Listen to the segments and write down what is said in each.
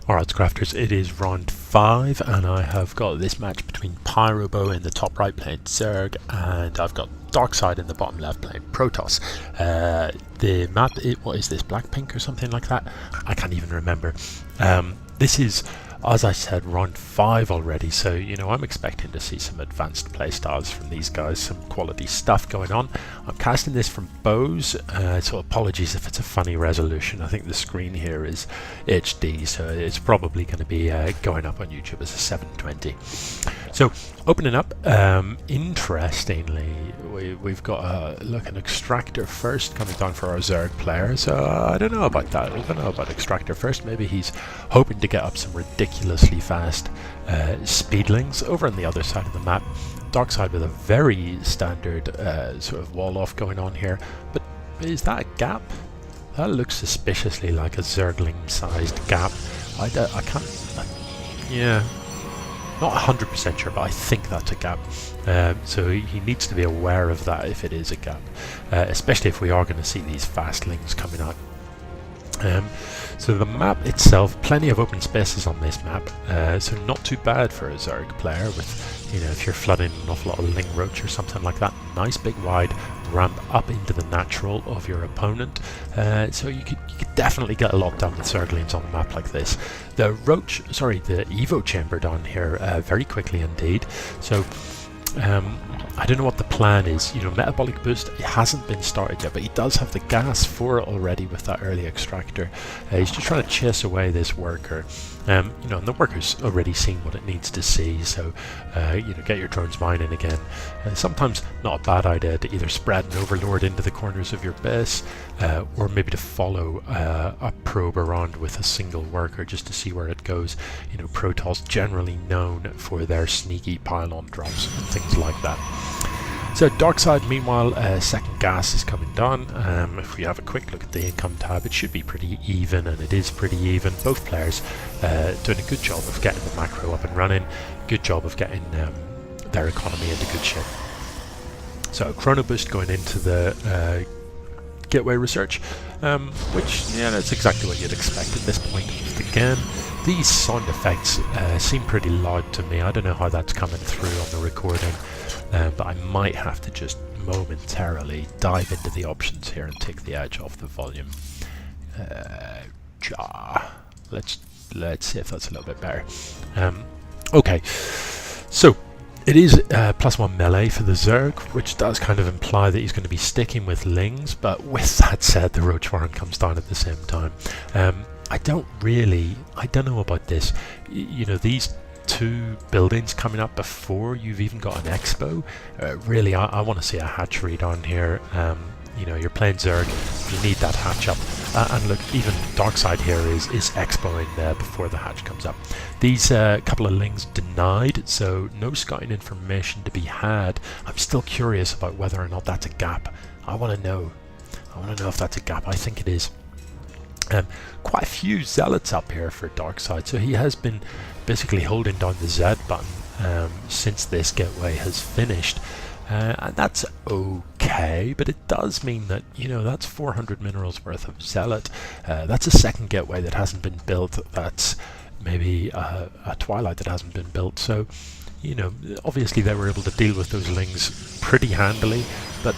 Alright crafters, it is round 5 and I have got this match between Pyrobow in the top right playing Zerg and I've got Darkseid in the bottom left playing Protoss. The map, what is this, Blackpink or something like that? I can't even remember. This is, as I said, round 5 already, so you know I'm expecting to see some advanced playstyles from these guys, some quality stuff going on. I'm casting this from bows, so apologies if it's a funny resolution. I think the screen here is HD, so it's probably going to be going up on YouTube as a 720. So opening up, interestingly, we've got an extractor first coming down for our Zerg player, so I don't know about that. I don't know about extractor first. Maybe he's hoping to get up some ridiculously fast speedlings. Over on the other side of the map, Darkseid with a very standard sort of wall off going on here, but is that a gap? That looks suspiciously like a Zergling sized gap. I can't, yeah, not 100% sure, but I think that's a gap. So he needs to be aware of that if it is a gap, especially if we are going to see these fastlings coming out. So the map itself, plenty of open spaces on this map, so not too bad for a Zerg player with, you know, if you're flooding an awful lot of Ling Roach or something like that. Nice big wide ramp up into the natural of your opponent, so you could definitely get a lot done with Zerglings on a map like this. The Evo chamber down here very quickly indeed, so I don't know what the plan is. You know, metabolic boost, it hasn't been started yet, but he does have the gas for it already with that early extractor. He's just trying to chase away this worker. You know, and the worker's already seen what it needs to see, so you know, get your drones mining again. Sometimes not a bad idea to either spread an overlord into the corners of your base, or maybe to follow a probe around with a single worker just to see where it goes. You know, Protoss generally known for their sneaky pylon drops and things like that. So Darkseid, meanwhile, second gas is coming down. If we have a quick look at the income tab, it should be pretty even, and it is pretty even. Both players doing a good job of getting the macro up and running, good job of getting their economy into good shape. So Chrono Boost going into the Gateway Research, which, yeah, that's exactly what you'd expect at this point of the game. These sound effects seem pretty loud to me. I don't know how that's coming through on the recording. But I might have to just momentarily dive into the options here and take the edge off the volume. Let's see if that's a little bit better. Okay, so it is +1 melee for the Zerg, which does kind of imply that he's going to be sticking with Lings, but with that said, the Roach Warren comes down at the same time. I don't know about this. You know, these two buildings coming up before you've even got an expo, really I want to see a hatchery down here. You know, you're playing Zerg, you need that hatch up, and look, even Darkseid here is expoing there before the hatch comes up. These couple of Lings denied, so no scouting information to be had. I'm still curious about whether or not that's a gap. I want to know if that's a gap. I think it is. Quite a few zealots up here for Darkseid, so he has been basically holding down the Z button since this gateway has finished, and that's okay, but it does mean that, you know, that's 400 minerals worth of zealot. That's a second gateway that hasn't been built, that's maybe a Twilight that hasn't been built, so, you know, obviously they were able to deal with those Lings pretty handily, but,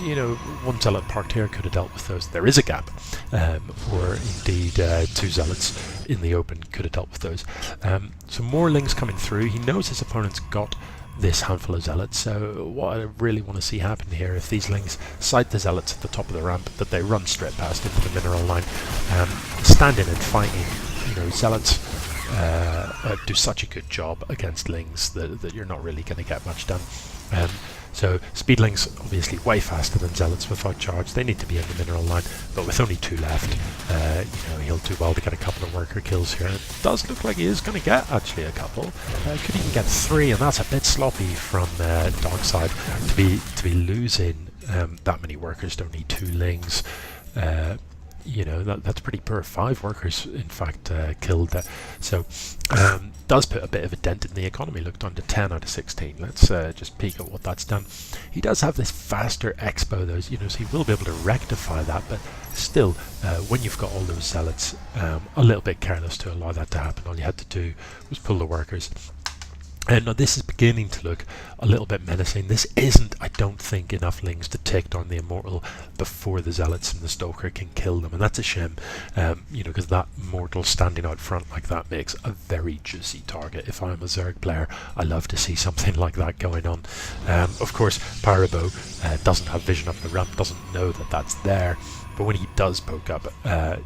you know, one zealot parked here could have dealt with those. There is a gap, or indeed two zealots in the open could have dealt with those. So more Lings coming through. He knows his opponent's got this handful of zealots, so what I really want to see happen here, if these Lings sight the zealots at the top of the ramp, that they run straight past into the mineral line, standing and fighting. You know, zealots do such a good job against Lings that you're not really going to get much done. So Speedlings obviously way faster than Zealots without charge. They need to be in the mineral line, but with only 2 left, you know, he'll do well to get a couple of worker kills here. It does look like he is going to get actually a couple. Could even get 3, and that's a bit sloppy from Darkseid to be losing that many workers. Don't need 2 Lings. you know, that's pretty poor. 5 workers, in fact, killed there. So, does put a bit of a dent in the economy. Look, down to 10 out of 16. Let's just peek at what that's done. He does have this faster expo, though, you know, so he will be able to rectify that, but still, when you've got all those zealots, a little bit careless to allow that to happen. All you had to do was pull the workers. And now this is beginning to look a little bit menacing. This isn't, I don't think, enough lings to take down the Immortal before the Zealots and the Stoker can kill them. And that's a shame, you know, because that Mortal standing out front like that makes a very juicy target. If I'm a Zerg player, I love to see something like that going on. Of course, Pyrobow doesn't have vision up the ramp, doesn't know that that's there. But when he does poke up,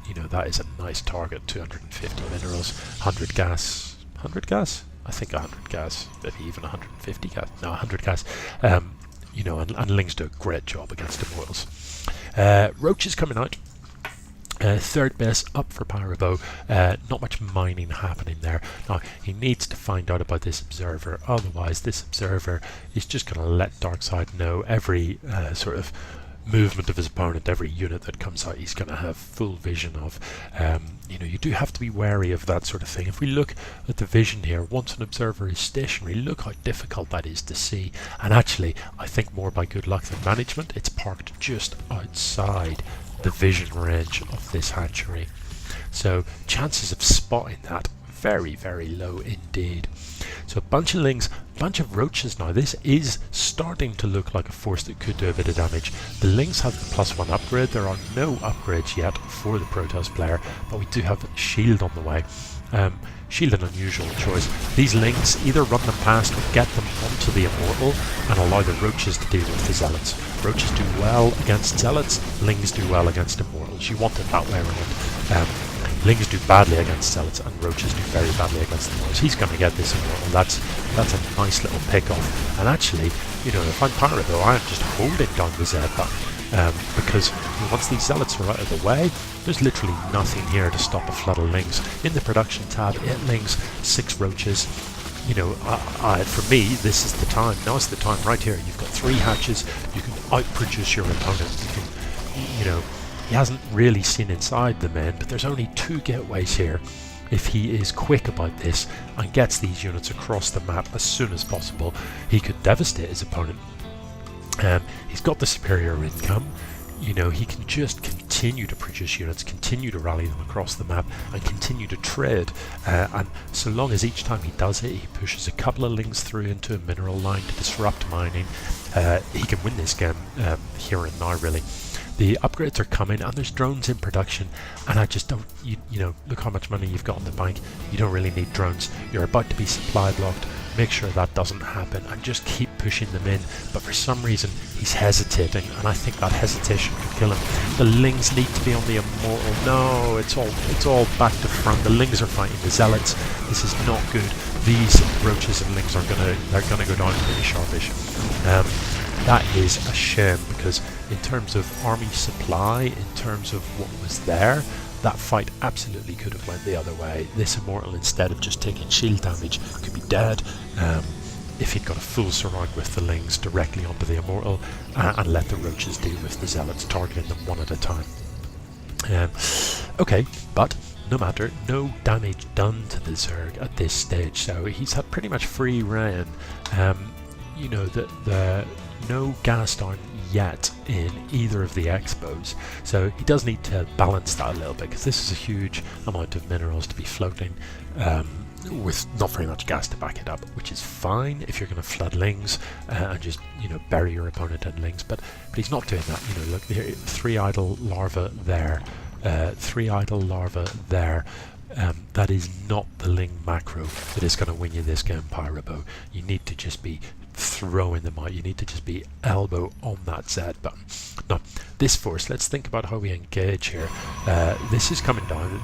you know, that is a nice target. 250 minerals, 100 gas. 100 gas? I think 100 gas, maybe even 150 gas. No, 100 gas. You know, and Lings do a great job against Immortals. Roach is coming out. Third base up for Pyrobow. Not much mining happening there. Now, he needs to find out about this Observer. Otherwise, this Observer is just going to let Darkseid know every sort of movement of his opponent, every unit that comes out, he's going to have full vision of. You know, you do have to be wary of that sort of thing. If we look at the vision here, once an observer is stationary, look how difficult that is to see. And actually, I think more by good luck than management, it's parked just outside the vision range of this hatchery. So chances of spotting that, very, very low indeed. So a bunch of lings, a bunch of roaches now. This is starting to look like a force that could do a bit of damage. The lings have the +1 upgrade. There are no upgrades yet for the Protoss player, but we do have shield on the way. Shield an unusual choice. These lings either run them past or get them onto the Immortal and allow the roaches to deal with the Zealots. Roaches do well against Zealots, lings do well against Immortals. You want it that way around. Lings do badly against Zealots and roaches do very badly against the Immortals. He's going to get this Immortal. That's a nice little pick-off. And actually, you know, if I'm Pyrobow, I'm just holding down the Z button. Because once these Zealots are out of the way, there's literally nothing here to stop a flood of lings. In the production tab, 8 lings, 6 roaches. You know, for me, this is the time. Now's the time right here. You've got 3 hatches. You can outproduce your opponent. You can, you know, he hasn't really seen inside the men, but there's only 2 gateways here. If he is quick about this and gets these units across the map as soon as possible, he could devastate his opponent. He's got the superior income. You know, he can just continue to produce units, continue to rally them across the map, and continue to trade. And so long as each time he does it, he pushes a couple of lings through into a mineral line to disrupt mining, he can win this game here and now, really. The upgrades are coming, and there's drones in production, and I just don't, you know, look how much money you've got in the bank. You don't really need drones. You're about to be supply blocked. Make sure that doesn't happen, and just keep pushing them in. But for some reason, he's hesitating, and I think that hesitation could kill him. The lings need to be on the Immortal. No, it's all back to front. The lings are fighting the Zealots. This is not good. These roaches and lings are gonna go down pretty sharpish. That is a shame, because in terms of army supply, in terms of what was there, that fight absolutely could have went the other way. This Immortal, instead of just taking shield damage, could be dead if he'd got a full surround with the lings directly onto the Immortal and let the roaches deal with the Zealots, targeting them one at a time. Okay, but no matter, no damage done to the Zerg at this stage, so he's had pretty much free reign. You know, the no gas down yet in either of the expos, so he does need to balance that a little bit, because this is a huge amount of minerals to be floating with not very much gas to back it up, which is fine if you're going to flood lings and just, you know, bury your opponent in lings, but he's not doing that. You know, look here, 3 idle larvae there, 3 idle larvae there. That is not the ling macro that is going to win you this game, Pyrobow. You need to just be throwing them out. You need to just be elbow on that Z button. Now, this force, let's think about how we engage here. This is coming down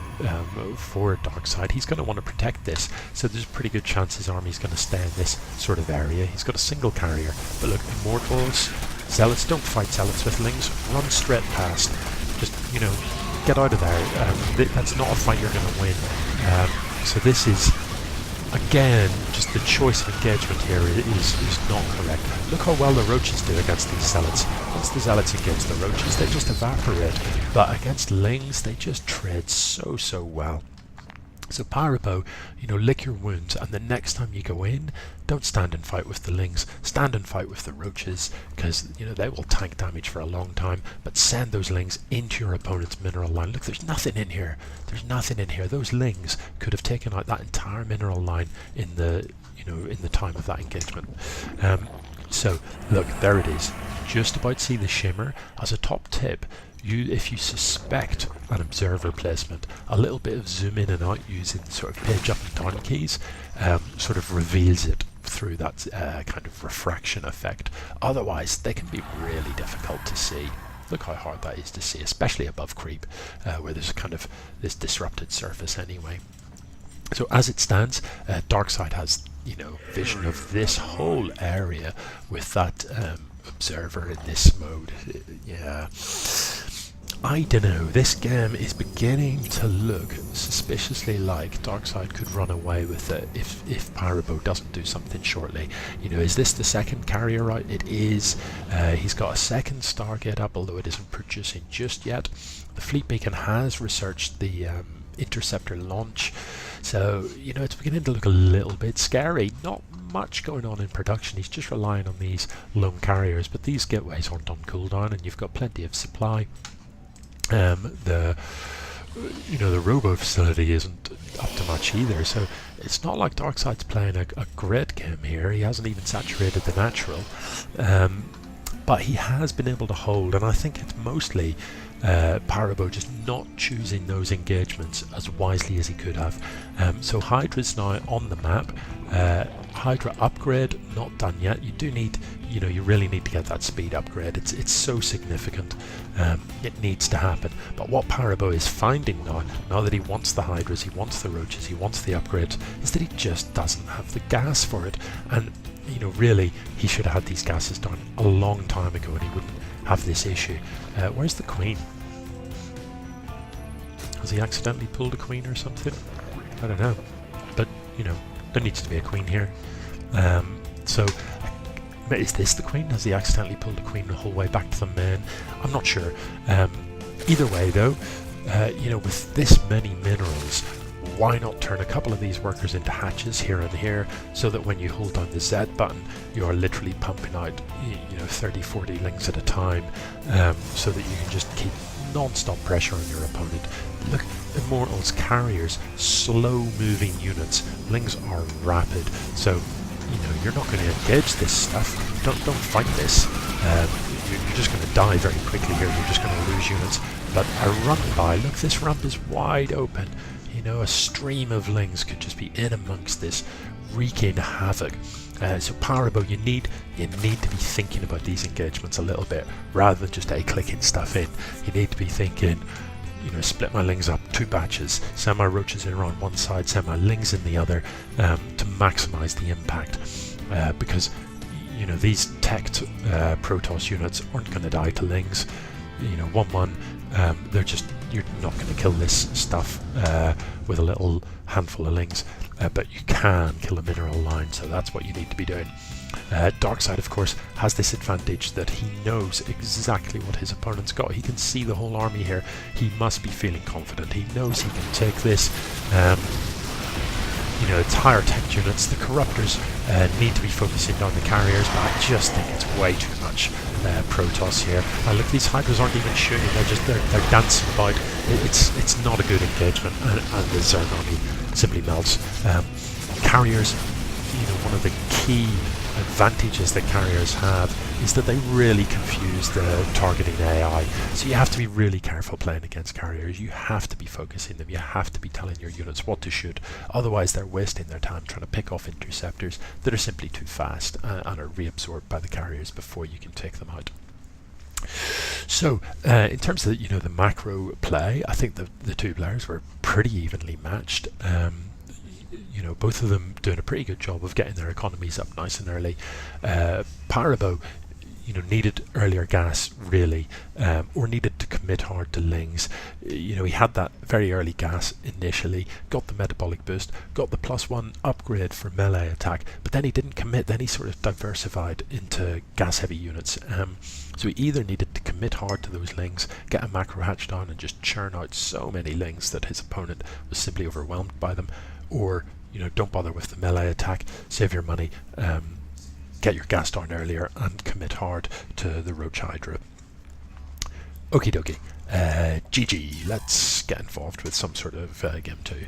for Darkseid. He's going to want to protect this, so there's a pretty good chance his army's going to stay in this sort of area. He's got a single carrier, but look, Immortals, Zealots, don't fight Zealots with lings. Run straight past. Just, you know, get out of there. That's not a fight you're going to win. So this is again, just the choice of engagement here is not correct. Look how well the roaches do against these zealots. Once the zealots engage the roaches, they just evaporate. But against lings, they just tread so well. So Pyrobow, lick your wounds, and the next time you go in, don't stand and fight with the lings, stand and fight with the roaches, because they will tank damage for a long time, but send those lings into your opponent's mineral line. Look, there's nothing in here. There's nothing in here. Those lings could have taken out that entire mineral line in the time of that engagement. So look, there it is. Just about see the shimmer. As a top tip, if you suspect an observer placement, a little bit of zoom in and out using sort of page up and down keys sort of reveals it through that kind of refraction effect. Otherwise, they can be really difficult to see. Look how hard that is to see, especially above creep, where there's kind of this disrupted surface anyway. So as it stands, Darkseid has vision of this whole area with that observer in this mode. Yeah. I don't know, this game is beginning to look suspiciously like Darkseid could run away with it if Pyrobow doesn't do something shortly. Is this the second carrier out? It is. He's got a second Stargate up, although it isn't producing just yet. The Fleet Beacon has researched the interceptor launch, so it's beginning to look a little bit scary. Not much going on in production. He's just relying on these lone carriers, but these gateways aren't on cooldown, and you've got plenty of supply. The robo facility isn't up to much either, so it's not like Darkseid's playing a great game here. He hasn't even saturated the natural, but he has been able to hold, and I think it's mostly Pyrobow just not choosing those engagements as wisely as he could have. So Hydra's now on the map. Hydra upgrade not done yet. You do need, you really need to get that speed upgrade. It's so significant. It needs to happen. But what Pyrobow is finding now that he wants the Hydras, he wants the roaches, he wants the upgrades, is that he just doesn't have the gas for it. And really, he should have had these gases done a long time ago, and he wouldn't have this issue. Where's the Queen? Has he accidentally pulled a Queen or something? I don't know. But there needs to be a Queen here. So is this the Queen? Has he accidentally pulled a Queen the whole way back to the main? I'm not sure. Either way though, with this many minerals, why not turn a couple of these workers into hatches here and here, so that when you hold down the Z button, you are literally pumping out 30-40 lings at a time, so that you can just keep non-stop pressure on your opponent. Look, Immortals, carriers, slow-moving units. Lings are rapid, so you're not going to engage this stuff. Don't fight this. You're just going to die very quickly here. You're just going to lose units. But a run by, look, this ramp is wide open. A stream of lings could just be in amongst this, wreaking havoc. So Pyrobow, you need to be thinking about these engagements a little bit, rather than just clicking stuff in. You need to be thinking, split my lings up 2 batches, send my roaches in around one side, send my lings in the other, to maximize the impact. Because these teched Protoss units aren't going to die to lings. 1-1, you're not going to kill this stuff with a little handful of lings, but you can kill a mineral line, so that's what you need to be doing. Darkseid, of course, has this advantage that he knows exactly what his opponent's got. He can see the whole army here. He must be feeling confident. He knows he can take this. It's higher tech units. The corruptors need to be focusing on the carriers, but I just think it's way too much Protoss here. Look, these Hydras aren't even shooting. They're dancing about. It's not a good engagement, and the Zerg army simply melts. Carriers, one of the key advantages that carriers have is that they really confuse the targeting AI. So you have to be really careful playing against carriers. You have to be focusing them. You have to be telling your units what to shoot. Otherwise, they're wasting their time trying to pick off interceptors that are simply too fast and are reabsorbed by the carriers before you can take them out. So, in terms of the macro play, I think the two players were pretty evenly matched. Both of them doing a pretty good job of getting their economies up nice and early. Pyrobow, needed earlier gas really, or needed to commit hard to Lings. He had that very early gas initially, got the metabolic boost, got the +1 upgrade for melee attack, but then he didn't commit. Then he sort of diversified into gas heavy units. So he either needed to commit hard to those Lings, get a macro hatch down and just churn out so many Lings that his opponent was simply overwhelmed by them, or don't bother with the melee attack, save your money, get your gas down earlier and commit hard to the Roach Hydra. Okie dokie. GG, let's get involved with some sort of game 2.